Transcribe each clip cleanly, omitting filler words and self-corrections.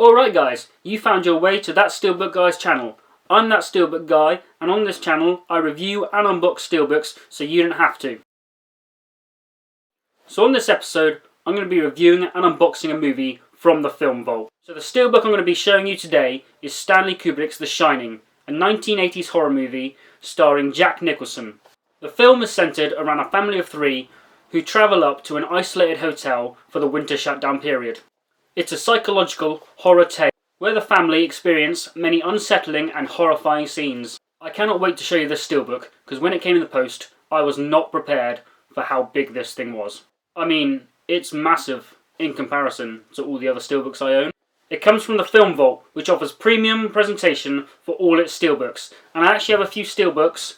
Alright guys, you found your way to That Steelbook Guy's channel. I'm That Steelbook Guy, and on this channel I review and unbox steelbooks so you don't have to. So on this episode, I'm going to be reviewing and unboxing a movie from the film vault. So the steelbook I'm going to be showing you today is Stanley Kubrick's The Shining, a 1980s horror movie starring Jack Nicholson. The film is centred around a family of three who travel up to an isolated hotel for the winter shutdown period. It's a psychological horror tale where the family experience many unsettling and horrifying scenes. I cannot wait to show you this steelbook because when it came in the post, I was not prepared for how big this thing was. I mean, it's massive in comparison to all the other steelbooks I own. It comes from the Film Vault, which offers premium presentation for all its steelbooks. And I actually have a few steelbooks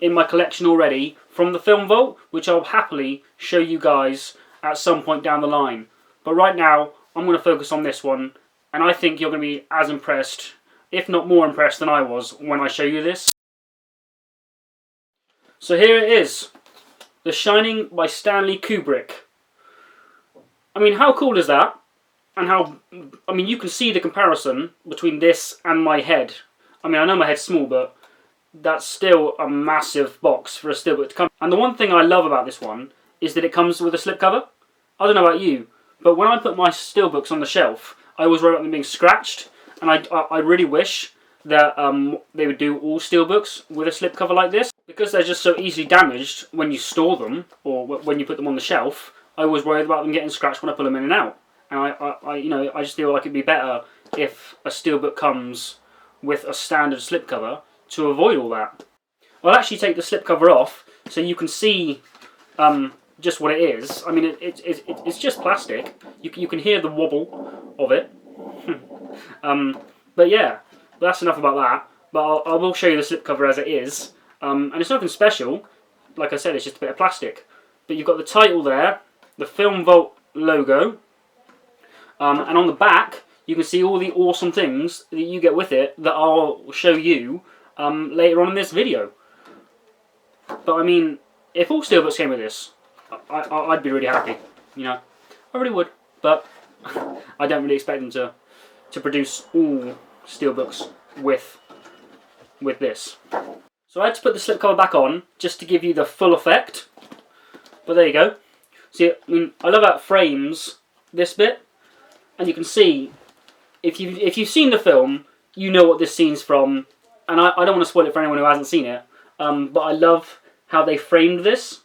in my collection already from the Film Vault, which I'll happily show you guys at some point down the line. But right now, I'm going to focus on this one, and I think you're going to be as impressed, if not more impressed than I was when I show you this. So here it is, The Shining by Stanley Kubrick. I mean, how cool is that? And you can see the comparison between this and my head. I mean, I know my head's small, but that's still a massive box for a steelbook to come. And the one thing I love about this one is that it comes with a slipcover. I don't know about you, but when I put my steelbooks on the shelf, I always worry about them being scratched, and I really wish that they would do all steelbooks with a slipcover like this, because they're just so easily damaged when you store them or when you put them on the shelf. I always worry about them getting scratched when I pull them in and out, and I just feel like it'd be better if a steelbook comes with a standard slipcover to avoid all that. I'll actually take the slipcover off so you can see just what it is. I mean, it's just plastic. You can hear the wobble of it. But yeah, that's enough about that. But I will show you the slipcover as it is. And it's nothing special. Like I said, it's just a bit of plastic. But you've got the title there, the Film Vault logo. And on the back, you can see all the awesome things that you get with it that I'll show you later on in this video. But I mean, if all steelbooks came with this, I'd be really happy, you know. I really would, but I don't really expect them to produce all steelbooks with this. So I had to put the slipcover back on just to give you the full effect. But there you go. See, I mean, I love how it frames this bit, and you can see if you've seen the film, you know what this scene's from. And I don't want to spoil it for anyone who hasn't seen it, but I love how they framed this.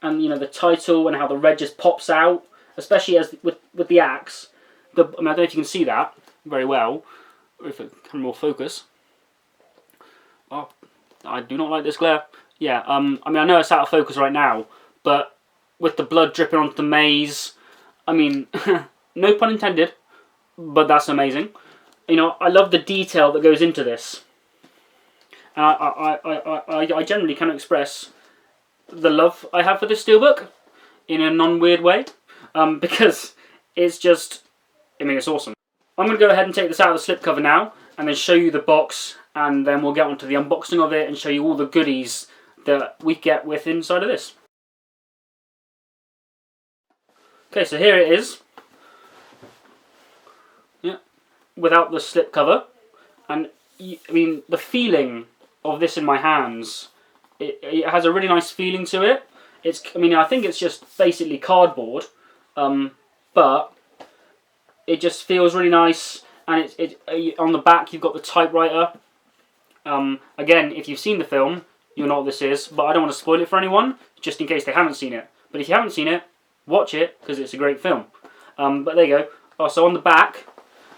And you know, the title and how the red just pops out, especially as with the axe. I mean, I don't know if you can see that very well, or if it can more focus. Oh, I do not like this glare. Yeah, I mean, I know it's out of focus right now, but with the blood dripping onto the maze, I mean, no pun intended, but that's amazing. You know, I love the detail that goes into this, and I generally cannot express the love I have for this steelbook in a non-weird way, because it's just, I mean, it's awesome. I'm going to go ahead and take this out of the slipcover now and then show you the box, and then we'll get on to the unboxing of it and show you all the goodies that we get with inside of this. Okay, so here it is. Yeah, without the slipcover, and I mean, the feeling of this in my hands, it has a really nice feeling to it. I mean, I think it's just basically cardboard, but it just feels really nice. And on the back you've got the typewriter. Again, if you've seen the film, you'll know what this is, but I don't want to spoil it for anyone, just in case they haven't seen it. But if you haven't seen it, watch it, because it's a great film. But there you go. Oh, so on the back,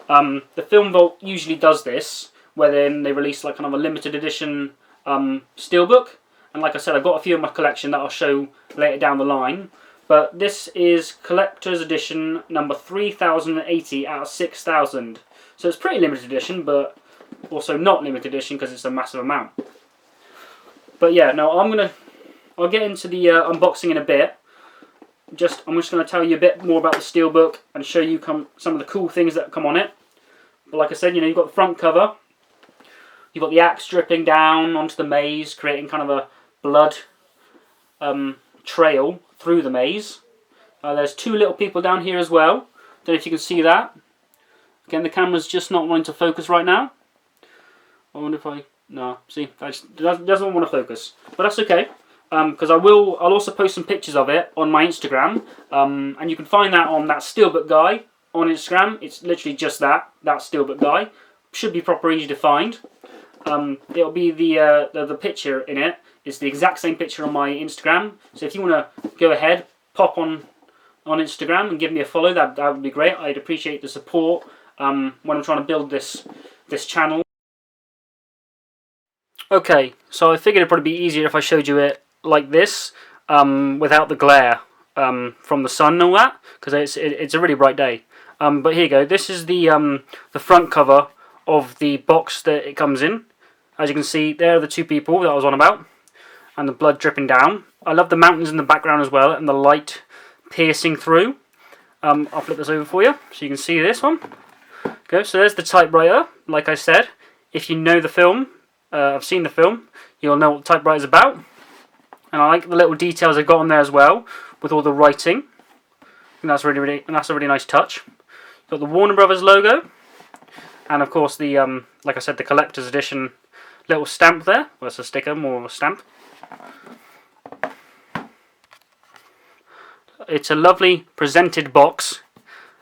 the Film Vault usually does this, where then they release like kind of a limited edition steelbook. And like I said, I've got a few in my collection that I'll show later down the line. But this is collector's edition number 3080 out of 6000. So it's pretty limited edition, but also not limited edition because it's a massive amount. But yeah, no, I'll get into the unboxing in a bit. I'm just going to tell you a bit more about the steelbook and show you some of the cool things that come on it. But like I said, you know, you've got the front cover. You've got the axe dripping down onto the maze, creating kind of a blood trail through the maze. There's two little people down here as well. Don't know if you can see that. Again, the camera's just not wanting to focus right now. I wonder if no, see, it doesn't want to focus. But that's okay, because I'll also post some pictures of it on my Instagram, and you can find that on that Steelbook guy on Instagram. It's literally just that Steelbook guy. Should be proper easy to find. It'll be the picture in it is the exact same picture on my Instagram. So if you want to go ahead, pop on Instagram and give me a follow, that would be great. I'd appreciate the support when I'm trying to build this channel. Okay, so I figured it'd probably be easier if I showed you it like this, without the glare from the sun and all that, because it's a really bright day. But here you go. This is the front cover of the box that it comes in. As you can see, there are the two people that I was on about, and the blood dripping down. I love the mountains in the background as well, and the light piercing through. I'll flip this over for you, so you can see this one. Go. So there's the typewriter. Like I said, if you know the film, I've seen the film, you'll know what the typewriter is about. And I like the little details I've got on there as well, with all the writing. And that's a really nice touch. Got the Warner Brothers logo, and of course the like I said, the collector's edition little stamp there. Well, it's a sticker, more of a stamp. It's a lovely presented box,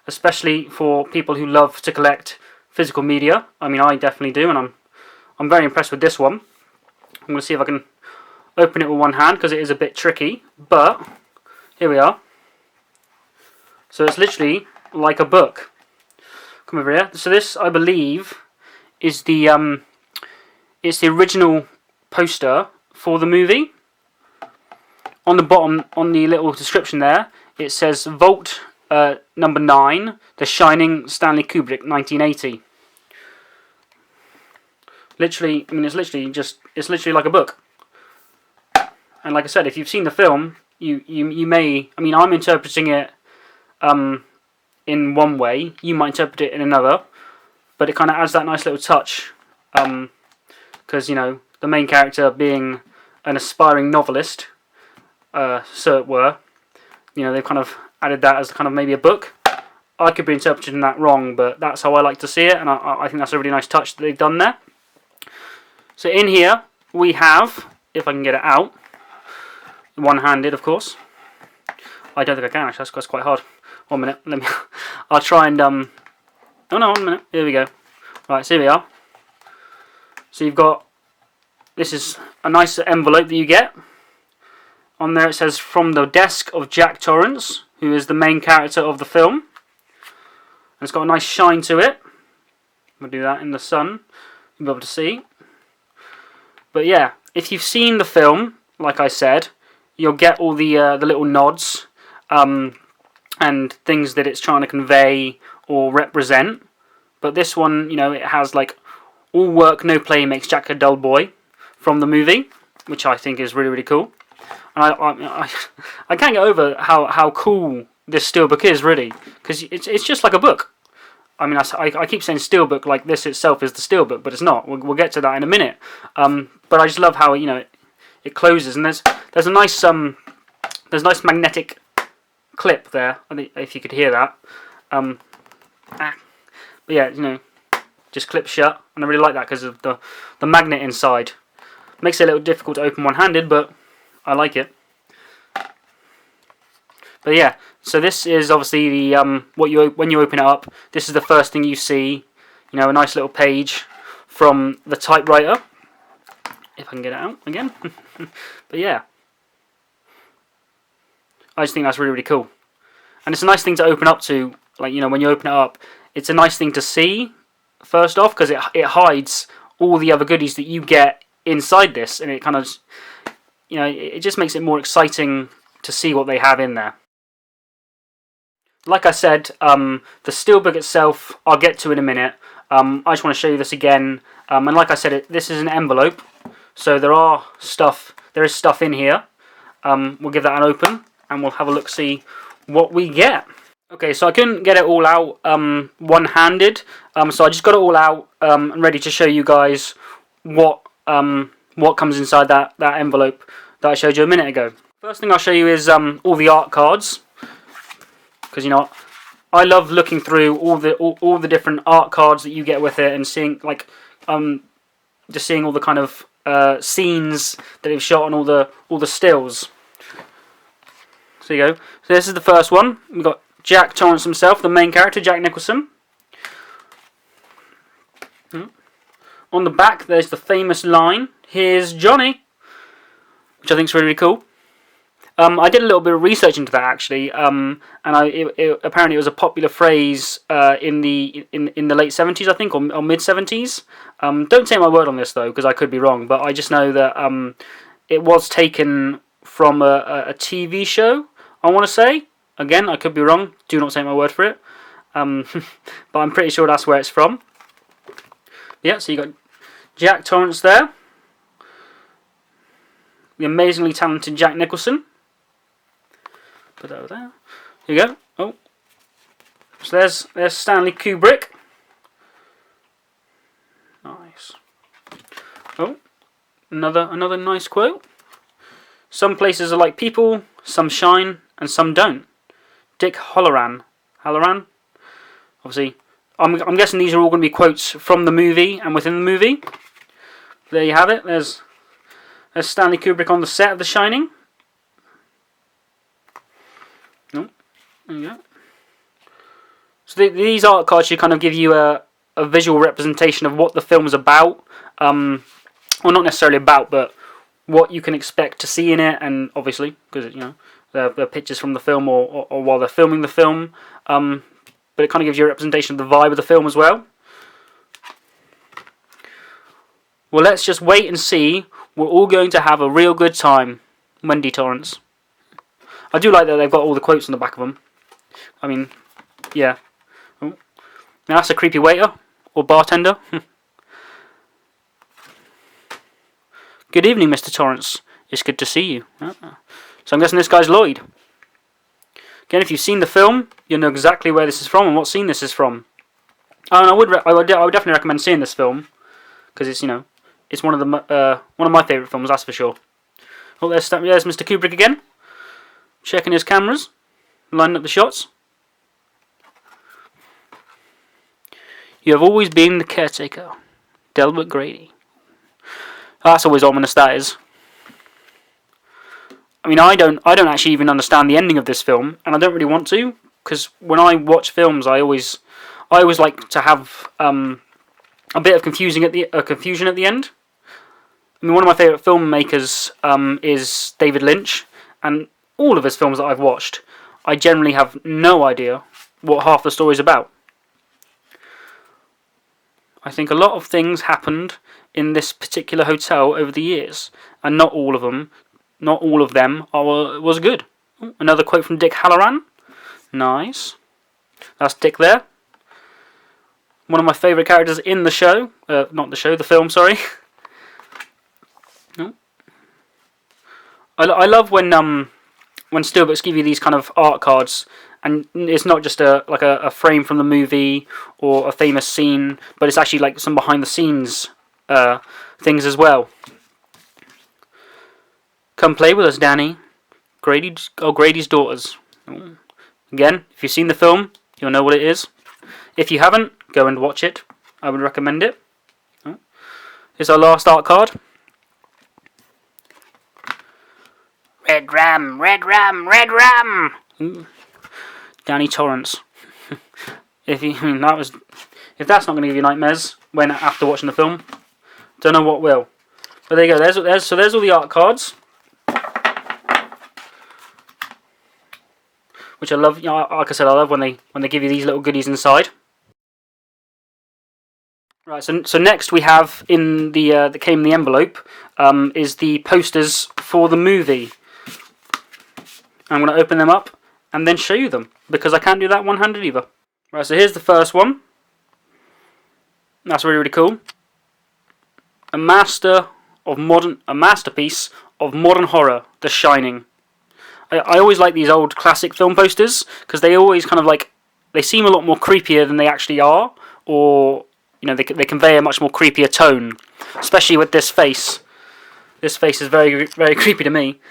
especially for people who love to collect physical media. I mean, I definitely do, and I'm very impressed with this one. I'm going to see if I can open it with one hand, because it is a bit tricky, but here we are. So it's literally like a book. Come over here. So this, I believe, is it's the original poster for the movie. On the bottom, on the little description there, it says Vault number 9, The Shining, Stanley Kubrick, 1980. Literally, I mean, it's literally like a book. And like I said, if you've seen the film, you may, I mean, I'm interpreting it in one way, you might interpret it in another, but it kind of adds that nice little touch, because, you know, the main character being an aspiring novelist, so it were, you know, they've kind of added that as kind of maybe a book. I could be interpreting that wrong, but that's how I like to see it, and I think that's a really nice touch that they've done there. So in here we have, if I can get it out, one-handed of course. I don't think I can actually, that's quite hard. 1 minute, I'll try and, oh no, 1 minute, here we go. Right, so here we are. So you've got, this is a nice envelope that you get. On there it says, from the desk of Jack Torrance, who is the main character of the film. And it's got a nice shine to it. We'll do that in the sun, you'll be able to see. But yeah, if you've seen the film, like I said, you'll get all the little nods, and things that it's trying to convey or represent. But this one, you know, it has like, all work, no play makes Jack a dull boy from the movie, which I think is really, really cool. And I can't get over how cool this Steelbook is, really, because it's just like a book. I mean, I keep saying Steelbook like this itself is the Steelbook, but it's not. We'll get to that in a minute. But I just love how, you know, it closes, and there's a nice magnetic clip there. I think if you could hear that. But yeah, you know, just clips shut, and I really like that because of the magnet inside. Makes it a little difficult to open one-handed, but I like it. But yeah, so this is obviously the when you open it up, this is the first thing you see. You know, a nice little page from the typewriter. If I can get it out again. But yeah, I just think that's really, really cool. And it's a nice thing to open up to, like, you know, when you open it up, it's a nice thing to see, first off, because it hides all the other goodies that you get inside this, and it kind of, you know, it just makes it more exciting to see what they have in there. Like I said, the Steelbook itself, I'll get to in a minute. I just want to show you this again, and like I said, this is an envelope, so there is stuff in here. We'll give that an open, and we'll have a look, see what we get. Okay, so I couldn't get it all out one-handed, so I just got it all out and ready to show you guys what comes inside that envelope that I showed you a minute ago. First thing I'll show you is all the art cards, because, you know, I love looking through all the different art cards that you get with it and seeing like just seeing all the kind of scenes that they've shot and all the stills. So you go. So this is the first one. We've got Jack Torrance himself, the main character, Jack Nicholson. On the back, there's the famous line, "Here's Johnny," which I think is really, really cool. I did a little bit of research into that actually, and apparently it was a popular phrase in the late 70s, I think, or mid 70s. Don't take my word on this though, because I could be wrong. But I just know that it was taken from a TV show. I want to say, again, I could be wrong. Do not take my word for it. But I'm pretty sure that's where it's from. Yeah, so you got Jack Torrance there, the amazingly talented Jack Nicholson. Put that over there. Here you go. Oh, so there's Stanley Kubrick. Nice. Oh, another nice quote. "Some places are like people, some shine and some don't." Dick Halloran. Halloran? Obviously, I'm guessing these are all going to be quotes from the movie and within the movie. There you have it. There's Stanley Kubrick on the set of The Shining. Oh, there you go. So these art cards should kind of give you a visual representation of what the film's about. Well, not necessarily about, but what you can expect to see in it, and obviously, because they're pictures from the film or while they're filming the film. But it kind of gives you a representation of the vibe of the film as well. Well, let's just wait and see. We're all going to have a real good time. Wendy Torrance. I do like that they've got all the quotes on the back of them. I mean, yeah. Oh. Now that's a creepy waiter or bartender. "Good evening, Mr. Torrance. It's good to see you." So I'm guessing this guy's Lloyd. Again, if you've seen the film, you'll know exactly where this is from and what scene this is from. And I would definitely recommend seeing this film because it's it's one of my favourite films, that's for sure. Oh, there's Mr. Kubrick again, checking his cameras, lining up the shots. "You have always been the caretaker, Delbert Grady." That's always ominous, that is. I mean, I don't actually even understand the ending of this film, and I don't really want to, because when I watch films, I always like to have a bit of confusion at the end. I mean, one of my favourite filmmakers is David Lynch, and all of his films that I've watched, I generally have no idea what half the story's about. I think a lot of things happened in this particular hotel over the years, and not all of them was good. Another quote from Dick Halloran. Nice. That's Dick there. One of my favourite characters in the show. Not the show, the film, sorry. No. I love when Steelbooks give you these kind of art cards, and it's not just a frame from the movie or a famous scene, but it's actually like some behind the scenes things as well. "Come play with us, Danny. Grady's daughters." Again, if you've seen the film, you'll know what it is. If you haven't, go and watch it. I would recommend it. Here's our last art card. "Redrum, Redrum, Redrum." Danny Torrance. If that's not going to give you nightmares after watching the film, don't know what will. But there you go. There's all the art cards, which I love. Like I said, I love when they give you these little goodies inside. Right. So next we have in that came in the envelope is the posters for the movie. I'm going to open them up and then show you them, because I can't do that one-handed either. Right, so here's the first one. That's really, really cool. A masterpiece of modern horror, The Shining. I always like these old classic film posters, because they always kind of they seem a lot more creepier than they actually are, or they convey a much more creepier tone, especially with this face. This face is very, very creepy to me.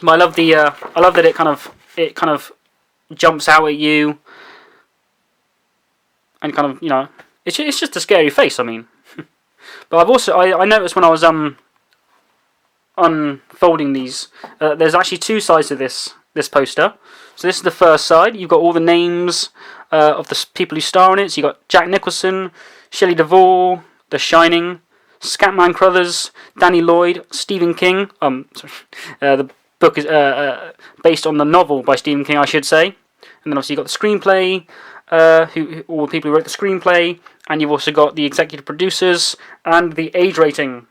But I love that it kind of jumps out at you, and kind of, you know, it's just a scary face. I mean, but I've also I noticed when I was unfolding these, there's actually two sides to this poster. So this is the first side. You've got all the names of the people who star in it. So you got Jack Nicholson, Shelley Duvall, The Shining, Scatman Crothers, Danny Lloyd, Stephen King. The book is based on the novel by Stephen King, I should say. And then obviously you've got the screenplay, all the people who wrote the screenplay, and you've also got the executive producers and the age rating.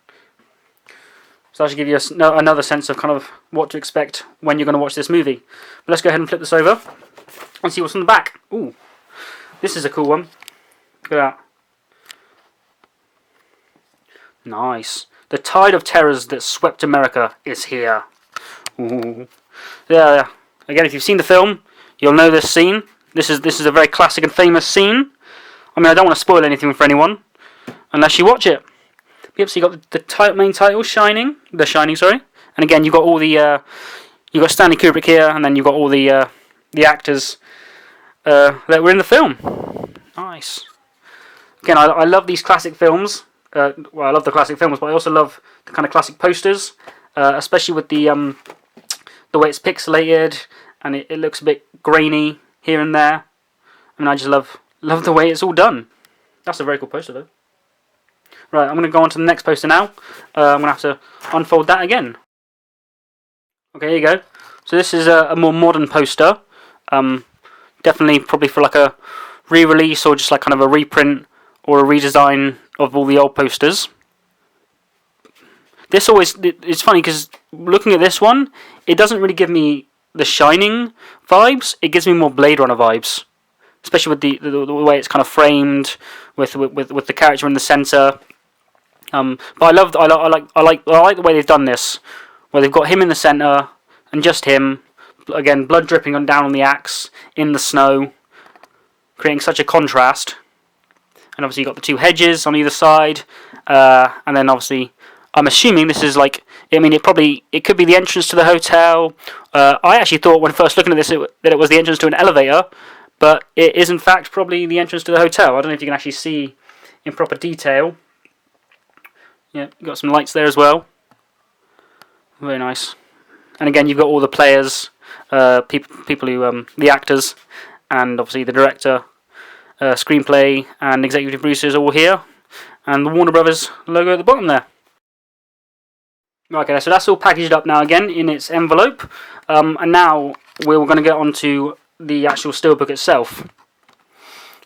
So that should give you another sense of kind of what to expect when you're going to watch this movie. But let's go ahead and flip this over and see what's on the back. Ooh, this is a cool one. Look at that. Nice. The tide of terrors that swept America is here. Ooh. Yeah. Again, if you've seen the film, you'll know this scene. This is a very classic and famous scene. I mean, I don't want to spoil anything for anyone unless you watch it. Yep, so you got the main title, The Shining, sorry. And again, you've got all the, you've got Stanley Kubrick here, and then you've got all the actors that were in the film. Nice. Again, I love these classic films. Well, I love the classic films, but I also love the kind of classic posters, especially with the way it's pixelated, and it looks a bit grainy here and there. I mean, I just love the way it's all done. That's a very cool poster, though. Right, I'm going to go on to the next poster now. I'm going to have to unfold that again. Okay, here you go. So this is a more modern poster. Definitely probably for like a re-release or just like kind of a reprint or a redesign of all the old posters. It's funny because looking at this one, it doesn't really give me the Shining vibes. It gives me more Blade Runner vibes, especially with the way it's kind of framed with the character in the center. But I like the way they've done this, where they've got him in the center and just him. Again, blood dripping down on the axe in the snow, creating such a contrast. And obviously you've got the two hedges on either side, and then obviously I'm assuming this is like, I mean, it could be the entrance to the hotel. I actually thought when first looking at this that it was the entrance to an elevator, but it is in fact probably the entrance to the hotel. I don't know if you can actually see in proper detail. Yeah, you've got some lights there as well. Very nice. And again, you've got all the players, people who, the actors, and obviously the director, screenplay, and executive producers all here. And the Warner Brothers logo at the bottom there. Okay, so that's all packaged up now again in its envelope. And now we're going to get on to the actual steelbook itself.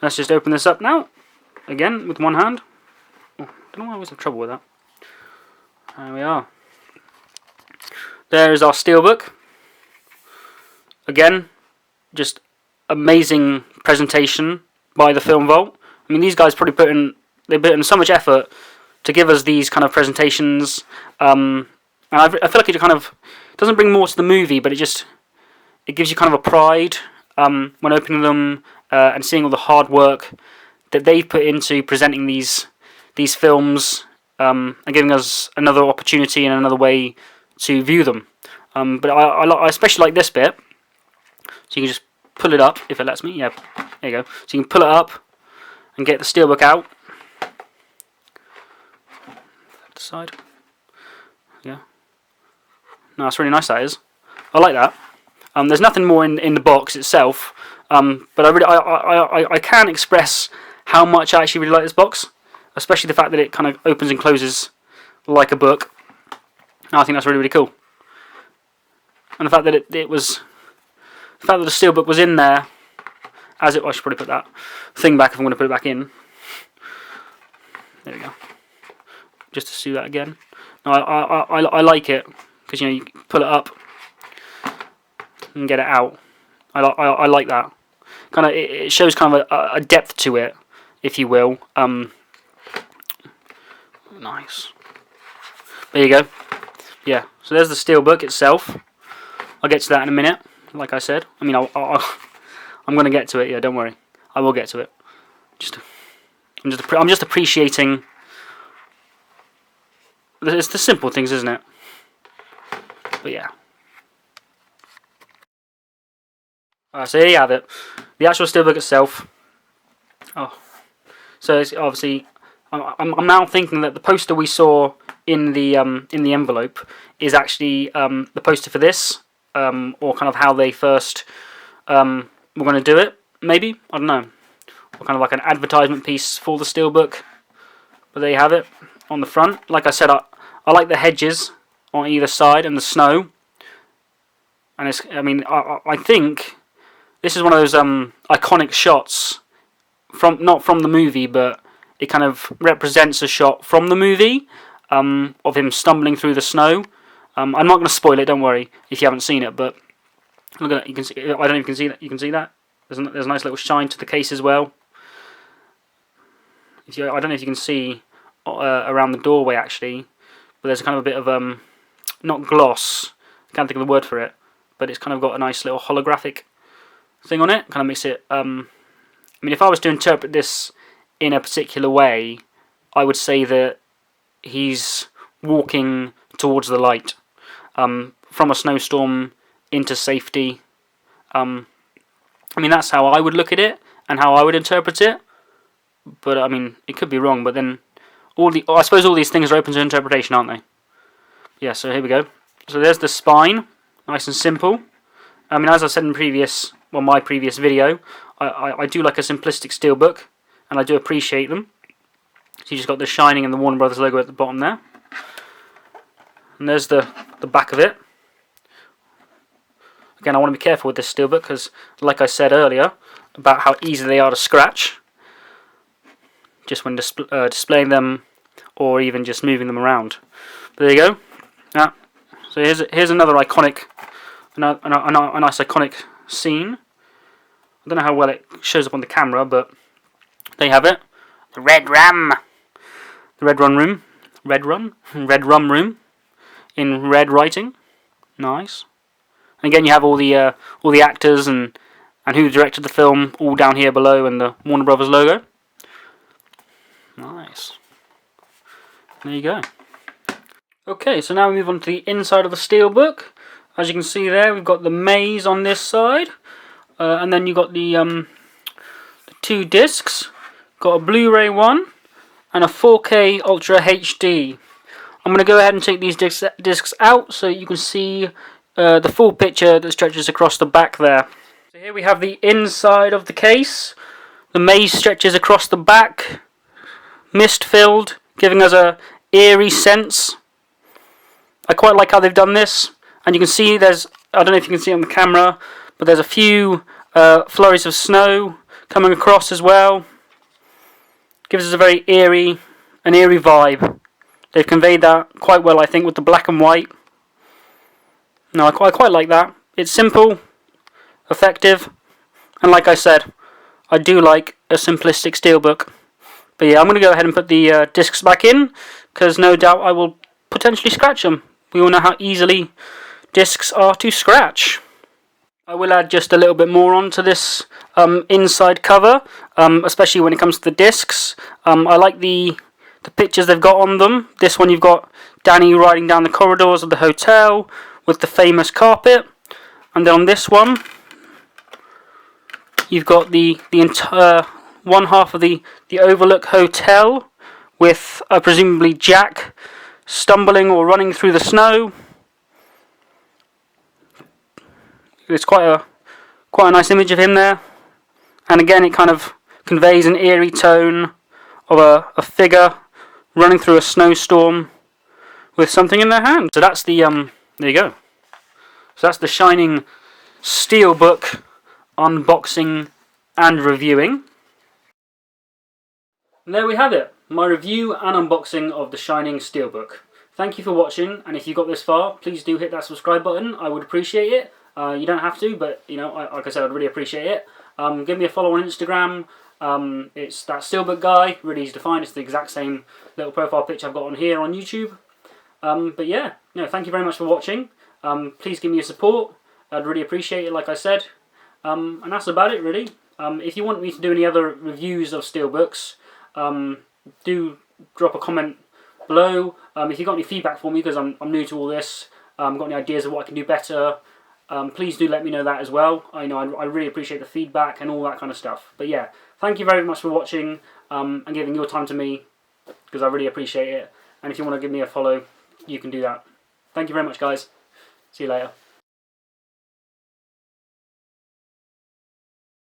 Let's just open this up now. Again, with one hand. Oh, I don't know why I always have trouble with that. There we are. There is our steelbook. Again, just amazing presentation by the Film Vault. I mean, these guys probably put in so much effort to give us these kind of presentations. And I feel like it kind of doesn't bring more to the movie, but it gives you kind of a pride when opening them and seeing all the hard work that they've put into presenting these films and giving us another opportunity and another way to view them. But I especially like this bit. So you can just pull it up if it lets me. Yeah, there you go. So you can pull it up and get the steelbook out. Left side. Yeah. No, that's really nice. That is. I like that. There's nothing more in the box itself. But I can't express how much I actually really like this box, especially the fact that it kind of opens and closes like a book. I think that's really, really cool. And the fact that the steelbook was in there, I should probably put that thing back if I'm going to put it back in. There we go. Just to see that again. No, I like it because you pull it up and get it out. I like that. Kind of it shows kind of a depth to it, if you will. Nice. There you go. Yeah. So there's the steelbook itself. I'll get to that in a minute. Like I said, I mean, I'm going to get to it. Yeah, don't worry. I will get to it. I'm just appreciating. It's the simple things, isn't it? But yeah. So here you have it, the actual Steelbook itself. Oh, so it's obviously, I'm now thinking that the poster we saw in the envelope is actually the poster for this, or kind of how they first were going to do it. Maybe, I don't know, or kind of like an advertisement piece for the Steelbook. But there you have it on the front. Like I said, I like the hedges on either side and the snow. And it's, I mean, I think this is one of those iconic shots from, not from the movie, but it kind of represents a shot from the movie of him stumbling through the snow. I'm not going to spoil it, don't worry if you haven't seen it. But look at that, you can see. I don't know if you can see that. You can see that. There's a nice little shine to the case as well. I don't know if you can see around the doorway actually, but there's kind of a bit of not gloss. I can't think of the word for it. But it's kind of got a nice little holographic thing on it. Kind of makes it. I mean, if I was to interpret this in a particular way, I would say that he's walking towards the light, from a snowstorm into safety. I mean, that's how I would look at it and how I would interpret it. But I mean, it could be wrong. But then, I suppose all these things are open to interpretation, aren't they? Yeah. So here we go. So there's the spine. Nice and simple. I mean, as I said in my previous video, I do like a simplistic Steelbook, and I do appreciate them. So you just got the Shining and the Warner Brothers logo at the bottom there. And there's the back of it. Again, I want to be careful with this Steelbook because, like I said earlier, about how easy they are to scratch, just when displaying them, or even just moving them around. But there you go. Yeah. So here's another iconic, a nice iconic scene. I don't know how well it shows up on the camera, but there you have it. The Redrum room, in red writing. Nice. And again, you have all the actors and who directed the film all down here below, and the Warner Brothers logo. Nice. There you go. Okay, so now we move on to the inside of the Steelbook. As you can see there, we've got the maze on this side, and then you've got the two discs. Got a Blu-ray one and a 4K Ultra HD. I'm going to go ahead and take these discs out so you can see the full picture that stretches across the back there. So here we have the inside of the case. The maze stretches across the back, mist-filled, giving us a eerie sense. I quite like how they've done this, and you can see I don't know if you can see it on the camera, but there's a few flurries of snow coming across as well. Gives us a very eerie vibe. They've conveyed that quite well, I think, with the black and white. No, I quite like that. It's simple, effective, and like I said, I do like a simplistic Steelbook. But yeah, I'm going to go ahead and put the discs back in, because no doubt I will potentially scratch them. We all know how easily discs are to scratch. I will add just a little bit more onto this inside cover, especially when it comes to the discs. I like the pictures they've got on them. This one you've got Danny riding down the corridors of the hotel with the famous carpet, and then on this one you've got the entire one half of the Overlook Hotel with presumably Jack stumbling or running through the snow. It's quite a nice image of him there, and again it kind of conveys an eerie tone of a figure running through a snowstorm with something in their hand. So that's the there you go. So that's the Shining Steelbook unboxing and reviewing. And there we have it, my review and unboxing of the Shining Steelbook. Thank you for watching, and if you got this far, please do hit that subscribe button. I would appreciate it. You don't have to, but you know, like I said, I'd really appreciate it. Give me a follow on Instagram. It's that Steelbook guy, really easy to find. It's the exact same little profile picture I've got on here on YouTube. But yeah, thank you very much for watching. Please give me your support. I'd really appreciate it, like I said. And that's about it, really. If you want me to do any other reviews of Steelbooks, do drop a comment below. If you've got any feedback for me, because I'm new to all this, got any ideas of what I can do better, please do let me know that as well. I really appreciate the feedback and all that kind of stuff. But yeah, thank you very much for watching and giving your time to me, because I really appreciate it. And if you want to give me a follow, you can do that. Thank you very much, guys. See you later.